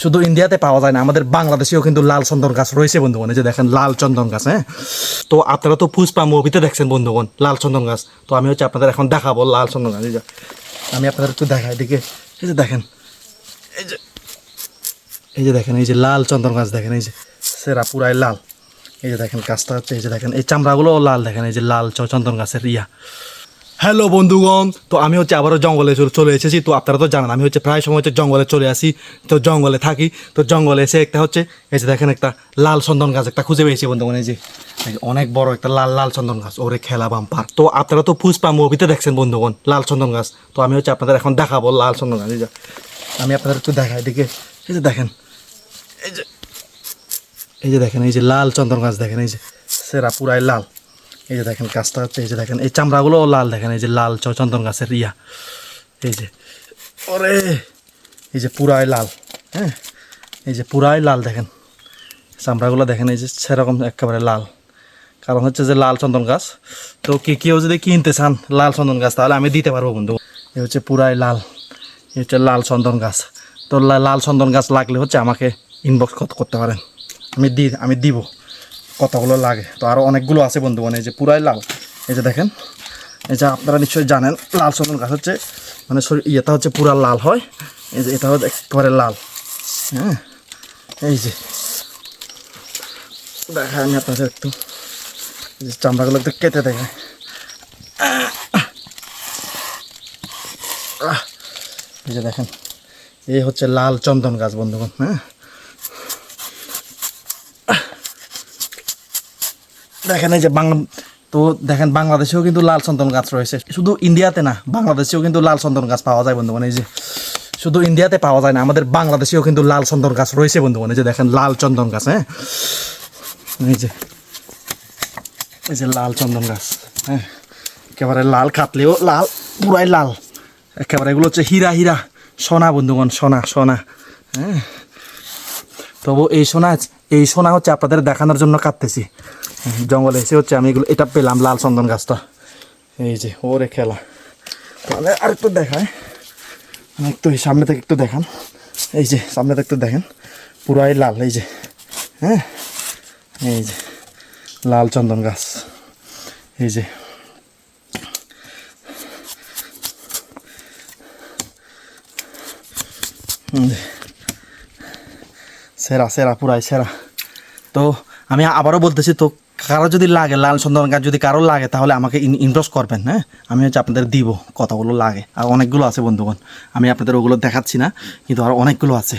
শুধু ইন্ডিয়াতে পাওয়া যায় না, আমাদের বাংলাদেশেও কিন্তু লাল চন্দন গাছ রয়েছে বন্ধুগণ। এই যে দেখেন লাল চন্দন গাছ। হ্যাঁ, তো আপনারা তো পুষ্পা মুভিতে দেখছেন বন্ধুগণ লাল চন্দন গাছ। তো আমি হচ্ছে আপনাদের এখন দেখাবো লাল চন্দন গাছ। এই যে আমি আপনাদের একটু দেখাই দিকে। এই যে দেখেন, এই যে এই যে দেখেন, এই যে লাল চন্দন গাছ দেখেন, এই যে সেরা পুরাই লাল। এই যে দেখেন গাছটা হচ্ছে, এই যে দেখেন এই চামড়াগুলো লাল দেখেন, এই যে লাল চন্দন গাছের ইয়া। হ্যালো বন্ধুগণ, তো আমি হচ্ছে আবারও জঙ্গলে চলে এসেছি। তো আপনারা তো জানেন আমি হচ্ছে প্রায় সময় হচ্ছে জঙ্গলে চলে আসি, তো জঙ্গলে থাকি। তো জঙ্গলে এসে একটা হচ্ছে এই যে দেখেন একটা লাল চন্দন গাছ একটা খুঁজে পেয়েছি বন্ধুগণ। এই যে অনেক বড় একটা লাল লাল চন্দন গাছ, ওরে খেলা বাম্পার। তো আপনারা তো পুষ্পা মুভিতে দেখছেন বন্ধুগণ লাল চন্দন গাছ। তো আমি হচ্ছে আপনাদের এখন দেখাবো লাল চন্দন গাছ। এই যে আমি আপনাদের একটু দেখাই দিকে। এই যে দেখেন, এই যে এই যে দেখেন, এই যে লাল চন্দন গাছ দেখেন, এই যে সেরা পুরাই লাল। এই যে দেখেন গাছটা হচ্ছে, এই যে দেখেন এই চামড়াগুলো লাল দেখেন, এই যে লাল চন্দন গাছের ইয়া। এই যে ওরে, এই যে পুরাই লাল। হ্যাঁ, এই যে পুরাই লাল দেখেন চামড়াগুলো দেখেন, এই যে সেরকম একেবারে লাল। কারণ হচ্ছে যে লাল চন্দন গাছ। তো কেউ যদি কিনতে চান লাল চন্দন গাছ তাহলে আমি দিতে পারবো বন্ধু। এই হচ্ছে পুরাই লাল, এই হচ্ছে লাল চন্দন গাছ। তো লাল চন্দন গাছ লাগলে হচ্ছে আমাকে ইনবক্স করতে পারেন, আমি দিব কতগুলো লাগে। তো আরও অনেকগুলো আছে বন্ধু। মানে এই যে পুরাই লাল। এই যে দেখেন, এই যে আপনারা নিশ্চয়ই জানেন লাল চন্দন গাছ হচ্ছে মানে ইয়েটা হচ্ছে পুরা লাল হয়। এই যে এটা হচ্ছে একেবারে লাল। হ্যাঁ, এই যে দেখায় আমি আপনাদের একটু, এই যে চামড়াগুলো একটু কেটে দেখায়। এই যে দেখেন, এই হচ্ছে লাল চন্দন গাছ বন্ধুগণ। হ্যাঁ, দেখেন এই যে তো দেখেন বাংলাদেশেও কিন্তু লাল চন্দন গাছ রয়েছে। শুধু ইন্ডিয়াতে না, বাংলাদেশেও কিন্তু লাল চন্দন গাছ পাওয়া যায় বন্ধুগণ। এই যে শুধু ইন্ডিয়াতে পাওয়া যায় না, আমাদের বাংলাদেশেও কিন্তু লাল চন্দন গাছ রয়েছে বন্ধুগণ। এই যে দেখেন লাল চন্দন গাছ। হ্যাঁ, এই যে লাল চন্দন গাছ। হ্যাঁ, একেবারে লাল, কাটলেও লাল, পুরাই লাল একেবারে। এগুলো হচ্ছে হীরা হীরা সোনা বন্ধুগণ, সোনা সোনা। হ্যাঁ, তবু এই সোনা হচ্ছে আপনাদের দেখানোর জন্য কাটতেছি। জঙ্গলে এসে হচ্ছে আমি এটা পেলাম লাল চন্দন গাছটা। এই যে ওরে খেলা। তাহলে আরেকটু দেখায়, একটু সামনে থেকে একটু দেখান। এই যে সামনে থেকে একটু দেখেন, পুরাই লাল। এই যে হ্যাঁ, এই যে লাল চন্দন গাছ। এই যে সেরা সেরা পুরাই সেরা। তো আমি আবারও বলতেছি, তো কারো যদি লাগে লাল চন্দন গাছ, যদি কারো লাগে তাহলে আমাকে ইনবক্স করবেন। হ্যাঁ, আমি হচ্ছে আপনাদের দিব কতগুলো লাগে। আর অনেকগুলো আছে বন্ধুগণ, আমি আপনাদের ওগুলো দেখাচ্ছি না, কিন্তু আর অনেকগুলো আছে।